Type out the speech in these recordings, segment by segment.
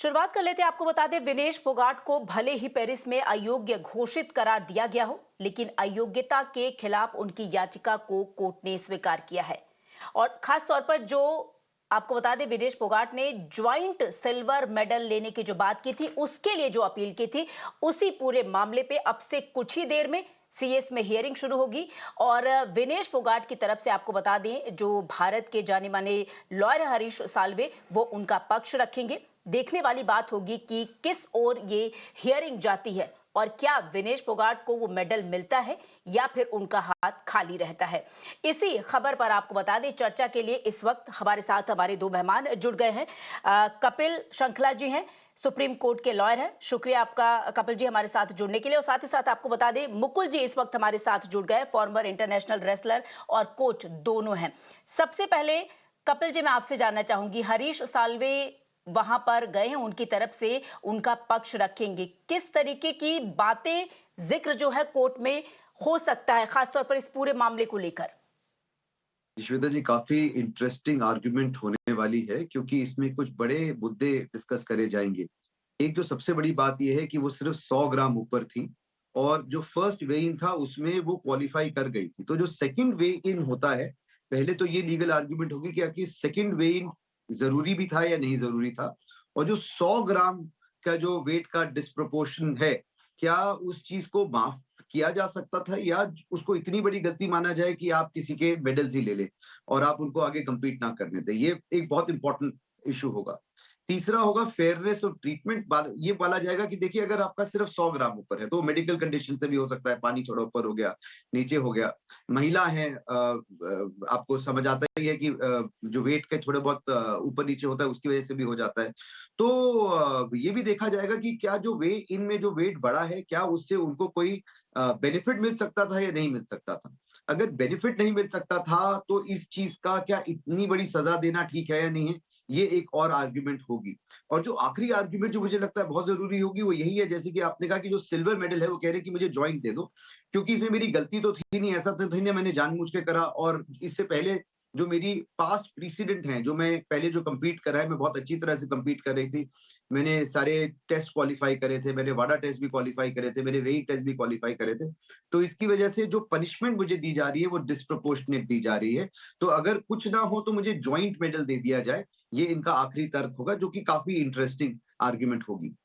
शुरुआत कर लेते हैं। आपको बता दें, विनेश फोगाट को भले ही पेरिस में अयोग्य घोषित करार दिया गया हो, लेकिन अयोग्यता के खिलाफ उनकी याचिका को कोर्ट ने स्वीकार किया है। और खास तौर पर जो आपको बता दें, विनेश फोगाट ने ज्वाइंट सिल्वर मेडल लेने की जो बात की थी, उसके लिए जो अपील की थी, उसी पूरे मामले पे अब से कुछ ही देर में सीएस में हियरिंग शुरू होगी। और विनेश फोगाट की तरफ से आपको बता दें, जो भारत के जाने माने लॉयर हरीश साल्वे, वो उनका पक्ष रखेंगे। देखने वाली बात होगी कि किस ओर ये हियरिंग जाती है और क्या विनेश फोगाट को वो मेडल मिलता है या फिर उनका हाथ खाली रहता है। इसी खबर पर आपको बता दें, चर्चा के लिए इस वक्त हमारे साथ हमारे दो मेहमान जुड़ गए हैं। कपिल श्रृंखला जी हैं, सुप्रीम कोर्ट के लॉयर हैं। शुक्रिया आपका कपिल जी हमारे साथ जुड़ने के लिए। और साथ ही साथ आपको बता दें, मुकुल जी इस वक्त हमारे साथ जुड़ गए, फॉर्मर इंटरनेशनल रेसलर और कोच दोनों हैं। सबसे पहले कपिल जी, मैं आपसे जानना चाहूंगी, हरीश साल्वे वहां पर गए हैं, उनकी तरफ से उनका पक्ष रखेंगे, किस तरीके की बातें जिक्र जो है कोर्ट में हो सकता है, खासतौर पर इस पूरे मामले को लेकर? श्वेता जी, काफी इंटरेस्टिंग आर्गुमेंट होने वाली है क्योंकि इसमें कुछ बड़े मुद्दे डिस्कस करे जाएंगे। एक जो सबसे बड़ी बात यह है कि वो सिर्फ 100 ग्राम ऊपर थी और जो फर्स्ट वे इन था उसमें वो क्वालिफाई कर गई थी। तो जो सेकंड वे इन होता है, पहले तो ये लीगल आर्गुमेंट होगी कि आखिर सेकंड वे इन जरूरी भी था या नहीं जरूरी था, और जो 100 ग्राम का जो वेट का डिस्प्रोपोर्शन है, क्या उस चीज को माफ किया जा सकता था या उसको इतनी बड़ी गलती माना जाए कि आप किसी के मेडल्स ही ले लें और आप उनको आगे compete ना करने दें। ये एक बहुत इंपॉर्टेंट इशू होगा। तीसरा होगा फेयरनेस और ट्रीटमेंट। ये बोला जाएगा कि देखिए, अगर आपका सिर्फ 100 ग्राम ऊपर है तो मेडिकल कंडीशन से भी हो सकता है, पानी थोड़ा ऊपर हो गया, नीचे हो गया, महिला है, आपको समझ आता ही है कि जो वेट के थोड़े बहुत ऊपर नीचे होता है उसकी वजह से भी हो जाता है। तो ये भी देखा जाएगा कि क्या जो वे इनमें जो वेट बढ़ा है, क्या उससे उनको कोई बेनिफिट मिल सकता था या नहीं मिल सकता था। अगर बेनिफिट नहीं मिल सकता था तो इस चीज का क्या इतनी बड़ी सजा देना ठीक है या नहीं है, ये एक और आर्ग्यूमेंट होगी। और जो आखिरी आर्ग्यूमेंट जो मुझे लगता है बहुत जरूरी होगी वो यही है, जैसे कि आपने कहा कि जो सिल्वर मेडल है वो कह रहे हैं कि मुझे ज्वाइंट दे दो, क्योंकि इसमें मेरी गलती तो थी नहीं, ऐसा तो थी नहीं मैंने जानबूझ के करा, और इससे पहले जो मेरी पास्ट प्रीसिडेंट हैं, जो मैं पहले जो compete करा है, मैं बहुत अच्छी तरह से compete कर रही थी। मैंने सारे टेस्ट क्वालिफाई करे थे, मैंने वाडा टेस्ट भी क्वालिफाई करे थे, मैंने वेट टेस्ट भी क्वालिफाई करे थे। तो इसकी वजह से जो पनिशमेंट मुझे दी जा रही है वो डिस्प्रोपोर्शनेट दी जा रही है। तो अगर कुछ ना हो तो मुझे ज्वाइंट मेडल दे दिया जाए, ये इनका आखिरी तर्क होगा, जो कि काफी इंटरेस्टिंग आर्ग्यूमेंट होगी।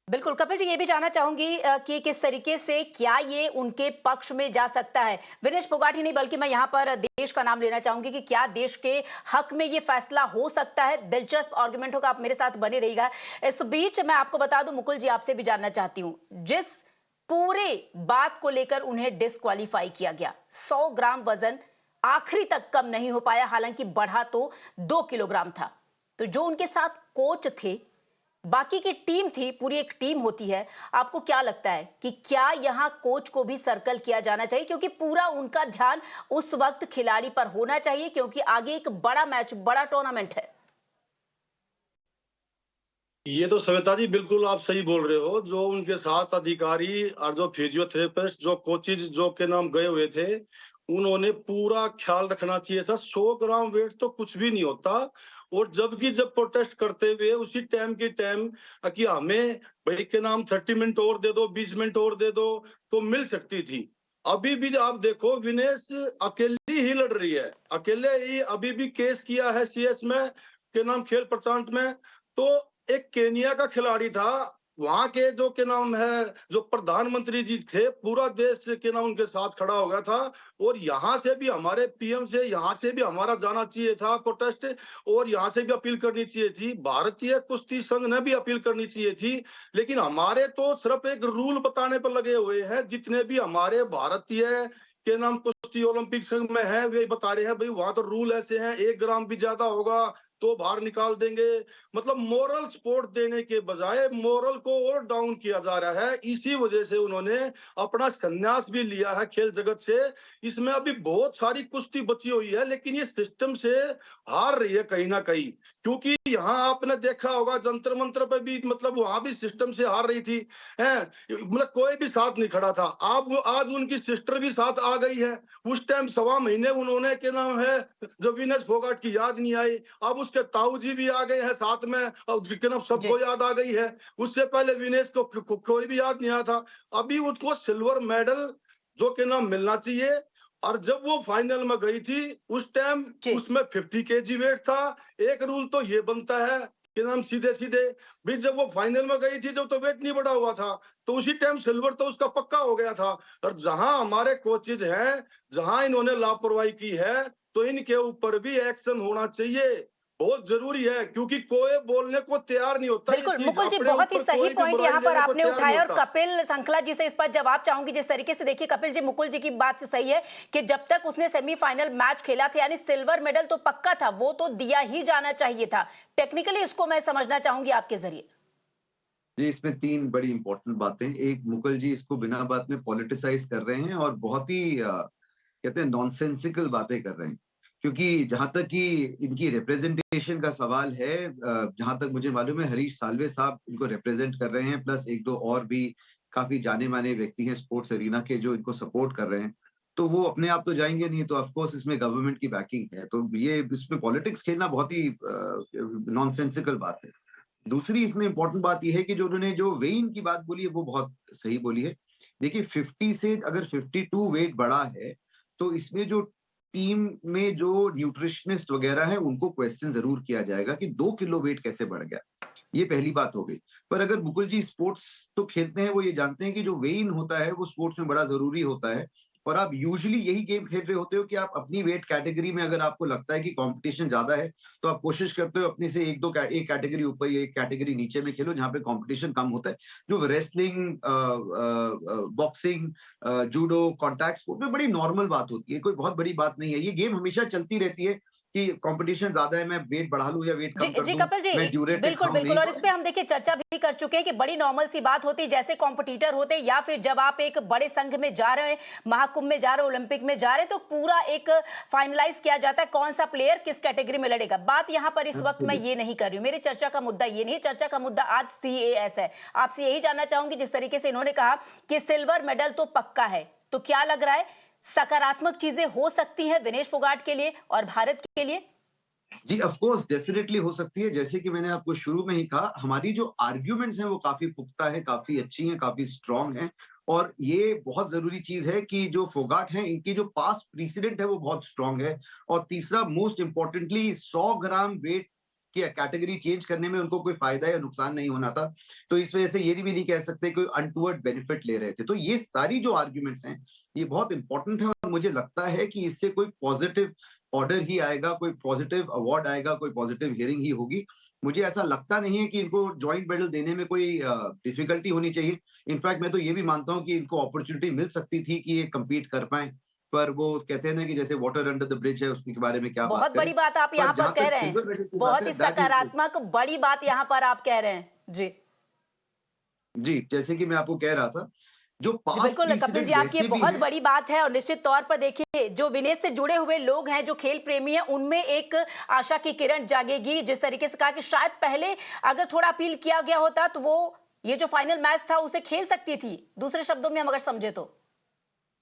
बिल्कुल कपिल जी, ये भी जानना चाहूंगी कि किस तरीके से क्या ये उनके पक्ष में जा सकता है। विनेश फोगाट ही नहीं, बल्कि मैं यहाँ पर देश का नाम लेना चाहूंगी कि क्या देश के हक में ये फैसला हो सकता है। दिलचस्प आर्गुमेंट होगा, आप मेरे साथ बने रहिएगा। इस बीच मैं आपको बता दूं, मुकुल जी, आपसे भी जानना चाहती हूँ, जिस पूरे बात को लेकर उन्हें डिस्क्वालीफाई किया गया, 100 ग्राम वजन आखिरी तक कम नहीं हो पाया, हालांकि बढ़ा तो 2 किलोग्राम था। तो जो उनके साथ कोच थे, बाकी की टीम थी, पूरी एक टीम होती है, आपको क्या लगता है कि क्या यहां कोच को भी सर्कल किया जाना चाहिए, क्योंकि पूरा उनका ध्यान उस वक्त खिलाड़ी पर होना चाहिए, क्योंकि आगे एक बड़ा मैच, बड़ा टूर्नामेंट है। ये तो श्वेता जी बिल्कुल आप सही बोल रहे हो। जो उनके साथ अधिकारी और जो फिजियोथेरेपिस्ट, जो कोचेज जो के नाम गए हुए थे, उन्होंने पूरा ख्याल रखना चाहिए था। 100 ग्राम वेट तो कुछ भी नहीं होता। और जब प्रोटेस्ट करते हुए उसी टाइम के टाइम कि हमें भाई के नाम 30 मिनट और दे दो, 20 मिनट और दे दो, तो मिल सकती थी। अभी भी आप देखो, विनेश अकेली ही लड़ रही है, अकेले ही अभी भी केस किया है सीएस में के नाम खेल प्रशांत में। तो एक केनिया का खिलाड़ी था, वहां के जो के नाम है जो प्रधानमंत्री जी थे, पूरा देश के नाम उनके साथ खड़ा हो गया था। और यहाँ से भी हमारे पीएम से, यहाँ से भी हमारा जाना चाहिए था प्रोटेस्ट, और यहाँ से भी अपील करनी चाहिए थी। भारतीय कुश्ती संघ ने भी अपील करनी चाहिए थी। लेकिन हमारे तो सिर्फ एक रूल बताने पर लगे हुए हैं। जितने भी हमारे भारतीय के नाम कुश्ती ओलंपिक संघ में है, वे बता रहे हैं भाई वहां तो रूल ऐसे हैं, 1 ग्राम भी ज्यादा होगा तो बाहर निकाल देंगे। मतलब मोरल सपोर्ट देने के बजाय मोरल को और डाउन किया जा रहा है। इसी वजह से उन्होंने अपना संन्यास भी लिया है खेल जगत से। इसमें अभी बहुत सारी कुश्ती बची हुई है, लेकिन ये सिस्टम से हार रही है कहीं ना कहीं। क्योंकि यहाँ आपने देखा होगा जंतर मंत्र पे भी, मतलब वहां भी सिस्टम से हार रही थी है। मतलब कोई भी साथ नहीं खड़ा था। आज उनकी सिस्टर भी साथ आ गई है। उस टाइम 1.25 महीने उन्होंने के नाम है जब विनेश फोगाट की याद नहीं आई, अब उस उसके ताऊ जी भी आ गए हैं साथ में, और क्या नाम सबको याद आ गई है। उससे पहले विनेश को कोई भी याद नहीं आया था। अभी उसको सिल्वर मेडल जो के नाम मिलना चाहिए। और जब वो फाइनल में गई थी उस टाइम उसमें 50 केजी वेट था। एक रूल तो ये बनता है कि नाम सीधे सीधे भी, जब वो फाइनल में गई थी जब तो वेट नहीं बढ़ा हुआ था, तो उसी टाइम सिल्वर तो उसका पक्का हो गया था। और जहां हमारे कोचेज हैं, जहां इन्होंने लापरवाही की है, तो इनके ऊपर भी एक्शन होना चाहिए, बहुत जरूरी है, क्योंकि कोई बोलने को तैयार नहीं होता। बिल्कुल मुकुल जी, बहुत ही सही पॉइंट यहाँ पर आपने उठाया और कपिल संकला जी से इस पर जवाब चाहूंगी। जिस तरीके से देखिए कपिल जी, मुकुल जी की बात से सही है कि जब तक उसने सेमीफाइनल मैच खेला था यानी सिल्वर मेडल तो पक्का था, वो तो दिया ही जाना चाहिए था। टेक्निकली इसको मैं समझना चाहूंगी आपके जरिए। जी, इसमें 3 बड़ी इंपॉर्टेंट बातें। एक, मुकुल जी इसको बिना बात में पॉलिटिसाइज कर रहे हैं और बहुत ही कहते हैं नॉनसेंसिकल बातें कर रहे हैं। क्योंकि जहां तक कि इनकी रिप्रेजेंटेशन का सवाल है, जहां तक मुझे मालूम है हरीश साल्वे साहब इनको रिप्रेजेंट कर रहे हैं, प्लस 1-2 और भी काफी जाने माने व्यक्ति हैं स्पोर्ट्स एरिना के जो इनको सपोर्ट कर रहे हैं। तो वो अपने आप तो जाएंगे नहीं, तो ऑफकोर्स इसमें गवर्नमेंट की बैकिंग है, तो ये इसमें पॉलिटिक्स खेलना बहुत ही नॉनसेंसिकल बात है। दूसरी इसमें इंपॉर्टेंट बात यह है कि जो उन्होंने जो वेइन की बात बोली है वो बहुत सही बोली है। देखिए 50 से अगर 52 वेट बढ़ा है, तो इसमें जो टीम में जो न्यूट्रिशनिस्ट वगैरह है उनको क्वेश्चन जरूर किया जाएगा कि 2 किलो वेट कैसे बढ़ गया। ये पहली बात हो गई। पर अगर मुकुल जी स्पोर्ट्स तो खेलते हैं, वो ये जानते हैं कि जो वेइन होता है वो स्पोर्ट्स में बड़ा जरूरी होता है। और आप यूजुअली यही गेम खेल रहे होते हो कि आप अपनी वेट कैटेगरी में अगर आपको लगता है कि कंपटीशन ज्यादा है, तो आप कोशिश करते हो अपने से एक कैटेगरी ऊपर या एक कैटेगरी नीचे में खेलो जहां पे कंपटीशन कम होता है। जो wrestling, boxing, judo, contact sport में बड़ी नॉर्मल बात होती है, कोई बहुत बड़ी बात नहीं है। ये गेम हमेशा चलती रहती है कि कंपटीशन ज्यादा है, मैं वेट बढ़ा लूं या वेट कम कर जी दूं, कपिल जी, मैं ड्यूरेटिव बिल्कुल खाऊं बिल्कुल, नहीं। और इस पे हम देखिए चर्चा भी कर चुके हैं कि बड़ी नॉर्मल सी बात होती है, जैसे कॉम्पिटिटर होते या फिर जब आप एक बड़े संघ में जा रहे हैं, महाकुंभ में जा रहे हैं, ओलंपिक में जा रहे हैं, तो पूरा एक फाइनलाइज किया जाता है कौन सा प्लेयर किस कैटेगरी में लड़ेगा। बात यहाँ पर इस वक्त मैं ये नहीं कर रही हूँ, मेरी चर्चा का मुद्दा ये नहीं है। चर्चा का मुद्दा आज CAS है। आपसे यही जानना चाहूंगी, जिस तरीके से इन्होंने कहा कि सिल्वर मेडल तो पक्का है, तो क्या लग रहा है सकारात्मक चीजें हो सकती हैं विनेश फोगाट के लिए और भारत के लिए? जी, ऑफ कोर्स डेफिनेटली हो सकती है। जैसे कि मैंने आपको शुरू में ही कहा, हमारी जो आर्ग्यूमेंट्स हैं वो काफी पुख्ता है, काफी अच्छी हैं, काफी स्ट्रांग हैं। और ये बहुत जरूरी चीज है कि जो फोगाट हैं इनकी जो पास्ट प्रीसिडेंट है वो बहुत स्ट्रांग है। और तीसरा, मोस्ट इंपॉर्टेंटली, 100 ग्राम वेट की कैटेगरी चेंज करने में उनको कोई फायदा या नुकसान नहीं होना था। तो इस वजह से ये भी नहीं कह सकते कोई अनटूवर्ड बेनिफिट ले रहे थे। तो ये सारी जो आर्ग्यूमेंट्स हैं ये बहुत इंपॉर्टेंट है, और मुझे लगता है कि इससे कोई पॉजिटिव ऑर्डर ही आएगा, कोई पॉजिटिव अवार्ड आएगा, कोई पॉजिटिव हियरिंग ही होगी। मुझे ऐसा लगता नहीं है कि इनको ज्वाइंट मेडल देने में कोई डिफिकल्टी होनी चाहिए। इनफैक्ट मैं तो ये भी मानता हूं कि इनको अपॉर्चुनिटी मिल सकती थी कि ये कम्पीट कर पाए, पर वो कहते हैं ना कि जैसे वाटर अंडर द ब्रिज है, उसके बारे में क्या बात बहुत करें। बड़ी बात आप यहाँ पर पर जहां कह तक रहे सिल्वर मेडल हैं, की बात बहुत है, ही दैट इज सकारात्मक बड़ी बात यहाँ पर आप कह रहे हैं। जी जी, जैसे कि मैं आपको कह रहा था, जो जी पास्ट बिल्कुल कपिल प्रीसिडेंट जी, आपकी ये वैसे भी बहुत हैं। बड़ी बात है और निश्चित तौर पर देखिए जो विनेश से जुड़े हुए लोग हैं, जो खेल प्रेमी हैं, उनमें एक आशा की किरण जागेगी। जिस तरीके से कहा कि शायद पहले अगर थोड़ा अपील किया गया होता तो वो ये जो फाइनल मैच था उसे खेल सकती थी, दूसरे शब्दों में हम अगर समझे तो।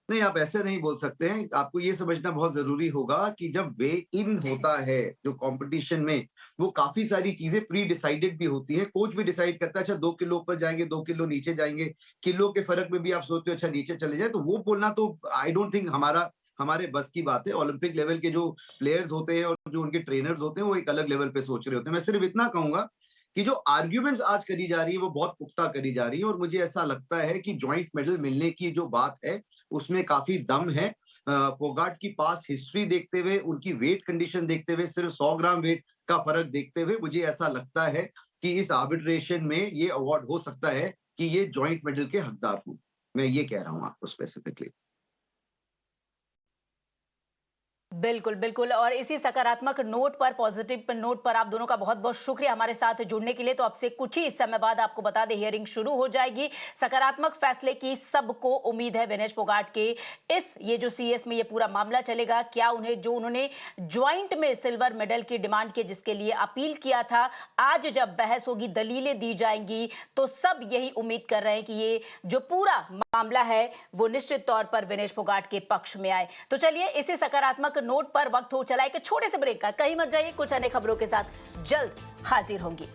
नहीं, आप ऐसे नहीं बोल सकते हैं। आपको ये समझना बहुत जरूरी होगा कि जब वे इन होता है जो कंपटीशन में, वो काफी सारी चीजें प्री डिसाइडेड भी होती है। कोच भी डिसाइड करता है अच्छा 2 किलो ऊपर जाएंगे, 2 किलो नीचे जाएंगे, किलो के फर्क में भी आप सोचते हो अच्छा नीचे चले जाए, तो वो बोलना तो आई डोंट थिंक हमारे बस की बात है। ओलंपिक लेवल के जो प्लेयर्स होते हैं और जो उनके ट्रेनर्स होते हैं वो एक अलग लेवल पे सोच रहे होते हैं। मैं सिर्फ इतना कहूंगा कि जो आर्ग्यूमेंट्स आज करी जा रही है वो बहुत पुख्ता करी जा रही है, और मुझे ऐसा लगता है कि ज्वाइंट मेडल मिलने की जो बात है उसमें काफी दम है। फोगाट की पास्ट हिस्ट्री देखते हुए, उनकी वेट कंडीशन देखते हुए, सिर्फ 100 ग्राम वेट का फर्क देखते हुए, मुझे ऐसा लगता है कि इस आर्बिट्रेशन में ये अवार्ड हो सकता है कि ये ज्वाइंट मेडल के हकदार हो। मैं ये कह रहा हूं आपको स्पेसिफिकली। बिल्कुल बिल्कुल, और इसी सकारात्मक नोट पर, पॉजिटिव नोट पर आप दोनों का बहुत बहुत शुक्रिया हमारे साथ जुड़ने के लिए। तो अब से कुछ ही समय बाद आपको बता दें हियरिंग शुरू हो जाएगी। सकारात्मक फैसले की सबको उम्मीद है विनेश फोगाट के इस ये जो CS में ये पूरा मामला चलेगा, क्या उन्हें जो उन्होंने ज्वाइंट में सिल्वर मेडल की डिमांड की, जिसके लिए अपील किया था, आज जब बहस होगी, दलीलें दी जाएंगी, तो सब यही उम्मीद कर रहे हैं कि ये जो पूरा मामला है वो निश्चित तौर पर विनेश फोगाट के पक्ष में आए। तो चलिए इसी सकारात्मक नोट पर वक्त हो चला एक छोटे से ब्रेक का। कहीं मत जाइए, कुछ अन्य खबरों के साथ जल्द हाजिर होंगी।